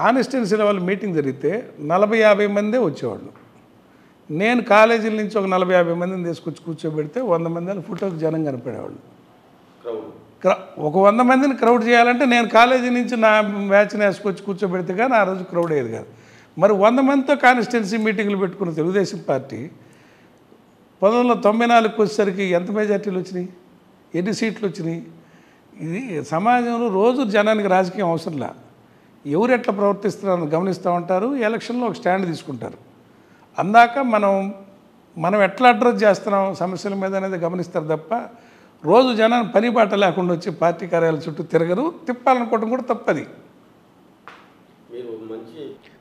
కాన్స్టిట్యున్సీ లెవెల్ మీటింగ్ జరిగితే 40-50 మందే వచ్చేవాళ్ళు. నేను కాలేజీల నుంచి ఒక 40-50 మందిని తీసుకొచ్చి కూర్చోబెడితే 100 మంది ఫోటోకి జనం కనపడేవాళ్ళు. ఒక 100 మందిని క్రౌడ్ చేయాలంటే నేను కాలేజీ నుంచి నా బ్యాచ్ని వేసుకొచ్చి కూర్చోబెడితే కానీ ఆ రోజు క్రౌడ్ అయ్యేది కాదు. మరి 100 మందితో కాన్స్టిట్యున్సీ మీటింగ్లు పెట్టుకున్న తెలుగుదేశం పార్టీ 1994కి వచ్చేసరికి ఎంత మెజార్టీలు వచ్చినాయి, ఎన్ని సీట్లు వచ్చినాయి? ఇది సమాజంలో రోజు జనానికి రాజకీయం అవసరంలా. ఎవరు ఎట్లా ప్రవర్తిస్తున్నారని గమనిస్తూ ఉంటారు. ఎలక్షన్లో ఒక స్టాండ్ తీసుకుంటారు. అందాక మనం ఎట్లా అడ్రస్ చేస్తున్నాం సమస్యల మీద అనేది గమనిస్తారు తప్ప రోజు జనాన్ని పని బాట లేకుండా వచ్చి పార్టీ కార్యాలయాల చుట్టూ తిరగరు. తిప్పాలనుకోవడం కూడా తప్పది.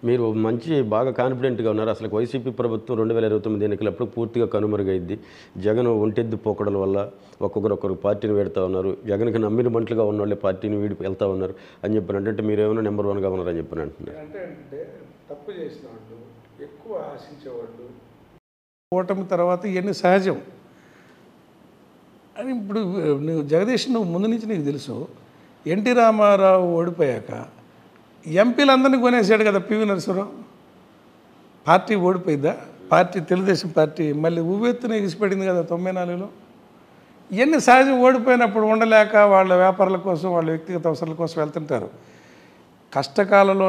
మీరు మంచి బాగా కాన్ఫిడెంట్గా ఉన్నారు. అసలు వైసీపీ ప్రభుత్వం 2029 ఎన్నికలప్పుడు పూర్తిగా కనుమరుగైద్ది. జగన్ ఒంటెద్దు పోకడల వల్ల ఒక్కొక్కరు పార్టీని పెడతా ఉన్నారు. జగన్కి నమ్మిన మంటలుగా ఉన్న వాళ్ళే పార్టీని వీడి వెళ్తూ ఉన్నారు అని చెప్పిన అంటే మీరు ఏమైనా నెంబర్ 1గా ఉన్నారని చెప్పిన అంటున్నారు. అంటే తప్పు చేసిన వాళ్ళు, ఎక్కువ ఆశించేవాళ్ళు, ఓటమి తర్వాత ఇవన్నీ సహజం అని ఇప్పుడు నువ్వు జగదీష్ నువ్వు ముందు నుంచి నీకు తెలుసు. ఎన్టీ రామారావు ఓడిపోయాక ఎంపీలందరినీ కొనేసాడు కదా పివి నరసింహరావు. పార్టీ ఓడిపోయిందా? పార్టీ తెలుగుదేశం పార్టీ మళ్ళీ ఉవ్వెత్తున ఎగిసిపడింది కదా 94లో. ఇవన్నీ సహజం. ఓడిపోయినప్పుడు ఉండలేక వాళ్ళ వ్యాపారాల కోసం, వాళ్ళ వ్యక్తిగత అవసరాల కోసం వెళ్తుంటారు. కష్టకాలంలో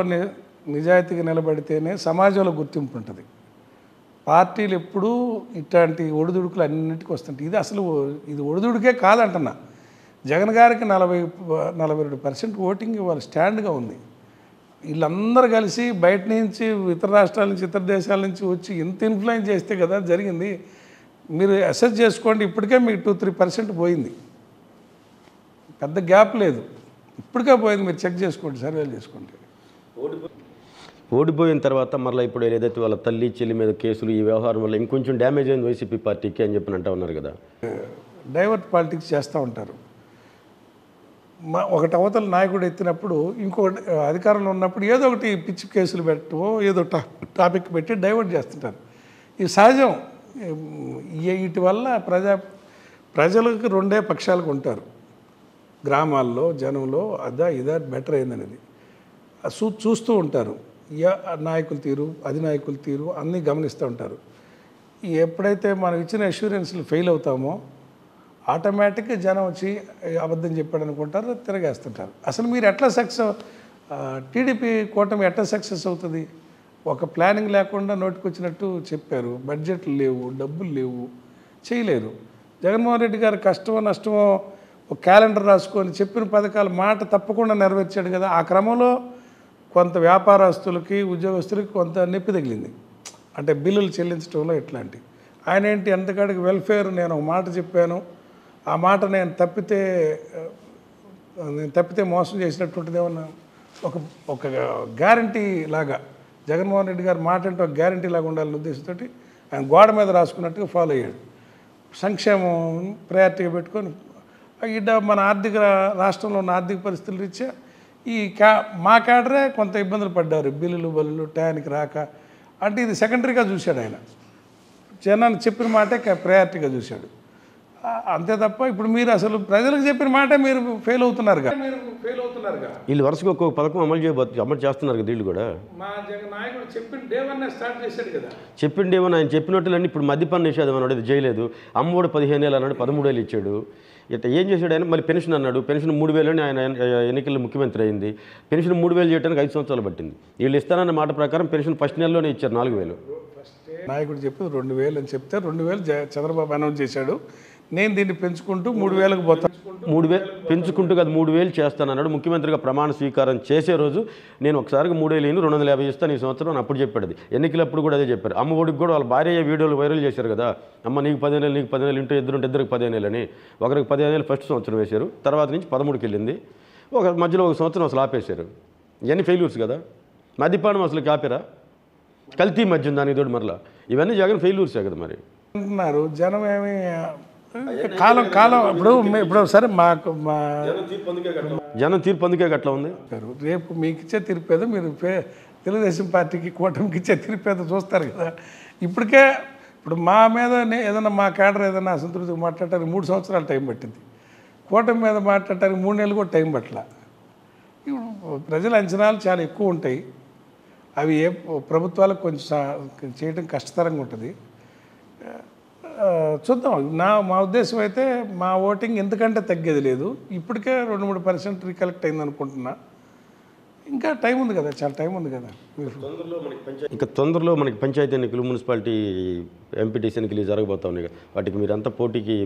నిజాయితీగా నిలబడితేనే సమాజంలో గుర్తింపు ఉంటుంది. పార్టీలు ఎప్పుడూ ఇట్లాంటి ఒడిదుడుకులు అన్నింటికి వస్తుంటాయి. ఇది ఒడిదుడుకే కాదంటున్నా. జగన్ గారికి 42% ఓటింగ్ ఇవాళ స్టాండ్గా ఉంది. వీళ్ళందరూ కలిసి బయట నుంచి, ఇతర రాష్ట్రాల నుంచి, ఇతర దేశాల నుంచి వచ్చి ఇంత ఇన్ఫ్లుయెన్స్ చేస్తే కదా జరిగింది. మీరు అసెస్ చేసుకోండి, ఇప్పటికే మీకు 2-3% పోయింది. పెద్ద గ్యాప్ లేదు, ఇప్పటికే పోయింది. మీరు చెక్ చేసుకోండి, సర్వేలు చేసుకోండి. ఓడిపోయిన తర్వాత మరలా ఇప్పుడు ఏదైతే వాళ్ళ తల్లి చెల్లి మీద కేసులు, ఈ వ్యవహారం వల్ల ఇంకొంచెం డ్యామేజ్ అయింది వైసీపీ పార్టీకి అని చెప్పి అంటూ ఉన్నారు కదా. డైవర్ట్ పాలిటిక్స్ చేస్తూ ఉంటారు. ఒకటి అవతల నాయకుడు ఎత్తినప్పుడు ఇంకొకటి అధికారంలో ఉన్నప్పుడు ఏదో ఒకటి పిచ్చి కేసులు పెట్టడం, ఏదో టాపిక్ పెట్టి డైవర్ట్ చేస్తుంటారు. ఇది సహజం. వీటి వల్ల ప్రజలకు రెండే పక్షాలకు ఉంటారు. గ్రామాల్లో జనంలో ఇదా బెటర్ అయిందనేది చూస్తూ ఉంటారు. నాయకుల తీరు, అధినాయకుల తీరు అన్నీ గమనిస్తూ ఉంటారు. ఎప్పుడైతే మనం ఇచ్చిన అష్యూరెన్స్లు ఫెయిల్ అవుతామో ఆటోమేటిక్గా జనం వచ్చి అబద్ధం చెప్పాడు అనుకుంటారు, తిరగేస్తుంటారు. అసలు మీరు ఎట్లా టీడీపీ కూటమి ఎట్లా సక్సెస్ అవుతుంది? ఒక ప్లానింగ్ లేకుండా నోటికొచ్చినట్టు చెప్పారు. బడ్జెట్లు లేవు, డబ్బులు లేవు, చేయలేరు. జగన్మోహన్ రెడ్డి గారు కష్టమో నష్టమో ఒక క్యాలెండర్ రాసుకొని చెప్పిన పథకాలు మాట తప్పకుండా నెరవేర్చాడు కదా. ఆ క్రమంలో కొంత వ్యాపారస్తులకి, ఉద్యోగస్తులకి కొంత నొప్పి తగిలింది. అంటే బిల్లులు చెల్లించడంలో ఇట్లాంటి. ఆయన ఏంటి ఎంతకాడికి వెల్ఫేర్, నేను ఒక మాట చెప్పాను, ఆ మాట నేను తప్పితే మోసం చేసినట్టుంటుంది. ఏమన్నా ఒక గ్యారంటీ లాగా జగన్మోహన్ రెడ్డి గారు మాట అంటే ఒక గ్యారంటీ లాగా ఉండాలనే ఉద్దేశంతో ఆయన గోడ మీద రాసుకున్నట్టుగా ఫాలో అయ్యాడు. సంక్షేమం ప్రయారిటీగా పెట్టుకొని మన రాష్ట్రంలో ఉన్న ఆర్థిక పరిస్థితుల రీత్యా మా క్యాడరే కొంత ఇబ్బందులు పడ్డారు. బిల్లులు టయానికి రాక. అంటే ఇది సెకండరీగా చూశాడు ఆయన. జనాన్ని చెప్పిన మాటే ప్రయారిటీగా చూశాడు. అంతే తప్ప ఇప్పుడు మీరు అసలు ప్రజలకు చెప్పిన మాట మీరు ఫెయిల్ అవుతున్నారుగా. వీళ్ళు వరుసగా ఒక్కొక్క పథకం అమలు చేస్తున్నారు కదా. వీళ్ళు కూడా మా జగన్ నాయకుడు చెప్పిన డేవన్నే స్టార్ట్ చేశాడు కదా. చెప్పిండి ఏమో ఆయన చెప్పినట్టులన్నీ ఇప్పుడు మద్యపాన నిషేధం అన్నాడు, ఇది చేయలేదు. అమ్మఒడు 15,000 అన్నాడు, 13,000 ఇచ్చాడు. ఇట్లా ఏం చేశాడు ఆయన? మళ్ళీ పెన్షన్ అన్నాడు, పెన్షన్ 3,000 అని ఆయన ఎన్నికల్లో ముఖ్యమంత్రి అయింది. పెన్షన్ 3,000 చేయడానికి 5 సంవత్సరాలు పట్టింది. వీళ్ళు ఇస్తానన్న మాట ప్రకారం పెన్షన్ ఫస్ట్ నెలలోనే ఇచ్చారు 4,000. నాయకుడు చెప్పింది 2,000 అని చెప్తే 2,000 చంద్రబాబు అనౌన్స్ చేశాడు. నేను దీన్ని పెంచుకుంటూ 3,000కు పోతాను. 3,000 పెంచుకుంటూ కదా 3,000 చేస్తానన్నాడు. ముఖ్యమంత్రిగా ప్రమాణ స్వీకారం చేసే రోజు నేను ఒకసారిగా 3,000 250 ఇస్తాను ఈ సంవత్సరం అని అప్పుడు చెప్పాడు. ఎన్నికలప్పుడు కూడా అదే చెప్పారు. అమ్మ ఒడికి కూడా వాళ్ళ భార్య వీడియోలు వైరల్ చేశారు కదా. అమ్మ నీకు 15,000, నీకు 15,000 ఇంటూ ఇద్దరికి 15,000 అని. ఒకరికి 15,000 ఫస్ట్ సంవత్సరం వేశారు, తర్వాత నుంచి 13కి వెళ్ళింది. మధ్యలో ఒక సంవత్సరం అసలు ఆపేశారు. ఇవన్నీ ఫెయిల్యూర్స్ కదా. మద్యపానం అసలు ఆపారా? కల్తీ మద్యం దానికి తోడు మరలా ఇవన్నీ జగన్ ఫెయిల్యూర్సే కదా. మరి అంటున్నారు జనం ఏమి కాలం ఇప్పుడు సరే జనం తీర్పు అందుకే అట్లా ఉంది. రేపు మీకు ఇచ్చే తీర్పు ఏదో మీరు తెలుగుదేశం పార్టీకి కూటమికి ఇచ్చే తీర్పు ఏదో చూస్తారు కదా. ఇప్పుడు మా మీద ఏదైనా మా క్యాడర్ ఏదైనా అసంతృప్తిగా మాట్లాడటానికి 3 సంవత్సరాలు టైం పట్టింది. కూటమి మీద మాట్లాడటానికి 3 నెలలు కూడా టైం పట్టల. ఇప్పుడు ప్రజల అంచనాలు చాలా ఎక్కువ ఉంటాయి. అవి ప్రభుత్వాలకు కొంచెం చేయడం కష్టతరంగా ఉంటుంది. చూద్దాం. మా ఉద్దేశం అయితే మా ఓటింగ్ ఎందుకంటే తగ్గేది లేదు. ఇప్పటికే 2-3% రికలెక్ట్ అయింది అనుకుంటున్నా. ఇంకా టైం ఉంది కదా, చాలా టైం ఉంది కదా. ఇంకా తొందరలో మనకి పంచాయతీ ఎన్నికలు, మున్సిపాలిటీ, ఎంపీటీసీ ఎన్నికలు జరగబోతా ఉన్నాయి కదా. వాటికి మీరంతా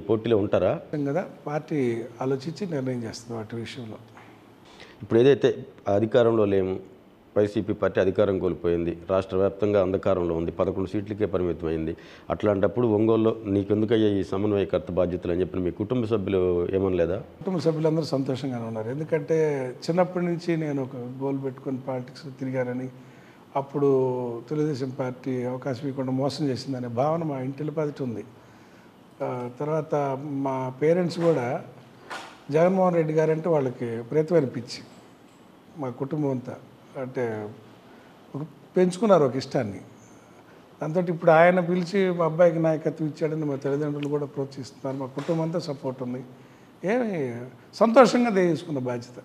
పోటీలో ఉంటారా కదా? పార్టీ ఆలోచించి నిర్ణయం చేస్తుంది వాటి విషయంలో. ఇప్పుడు ఏదైతే అధికారంలో లేము, వైసీపీ పార్టీ అధికారం కోల్పోయింది, రాష్ట్ర వ్యాప్తంగా అంధకారంలో ఉంది, 11 సీట్లకే పరిమితమైంది. అట్లాంటప్పుడు ఒంగోలులో నీకెందుకయ్యా ఈ సమన్వయకర్త బాధ్యతలు అని చెప్పిన మీ కుటుంబ సభ్యులు ఏమనలేదా? కుటుంబ సభ్యులందరూ సంతోషంగానే ఉన్నారు. ఎందుకంటే చిన్నప్పటి నుంచి నేను ఒక గోల్ పెట్టుకొని పాలిటిక్స్లో తిరిగానని, అప్పుడు తెలుగుదేశం పార్టీ అవకాశం ఇవ్వకుండా మోసం చేసిందనే భావన మా ఇంటిలో పాదిటి ఉంది. తర్వాత మా పేరెంట్స్ కూడా జగన్మోహన్ రెడ్డి గారంటే వాళ్ళకి ప్రేతమైన పిచ్చి. మా కుటుంబం అంతా అంటే పెంచుకున్నారు ఒక ఇష్టాన్ని. దాంతో ఇప్పుడు ఆయన పిలిచి మా అబ్బాయికి నాయకత్వం ఇచ్చాడని మా తల్లిదండ్రులు కూడా ప్రోత్సహిస్తున్నారు, మా కుటుంబం అంతా సపోర్ట్ ఉంది. ఏమి సంతోషంగా తీసుకున్న బాధ్యత.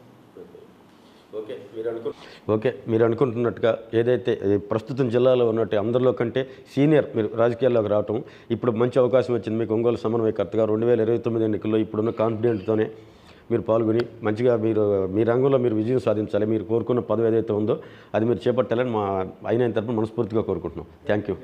ఓకే, మీరు అనుకుంటున్నట్టుగా ఏదైతే ప్రస్తుతం జిల్లాలో ఉన్నట్టు అందరిలో కంటే సీనియర్ మీరు రాజకీయాల్లోకి రావటం, ఇప్పుడు మంచి అవకాశం వచ్చింది మీకు ఒంగోలు సమన్వయకర్తగా 2029 ఎన్నికల్లో ఇప్పుడున్న కాన్ఫిడెంట్తోనే మీరు పాల్గొని మంచిగా మీరు మీ రంగంలో మీరు విజయం సాధించాలి. మీరు కోరుకున్న పదవి ఏదైతే ఉందో అది మీరు చేపట్టాలని మా అయిన తరపున మనస్ఫూర్తిగా కోరుకుంటున్నాం. Thank you.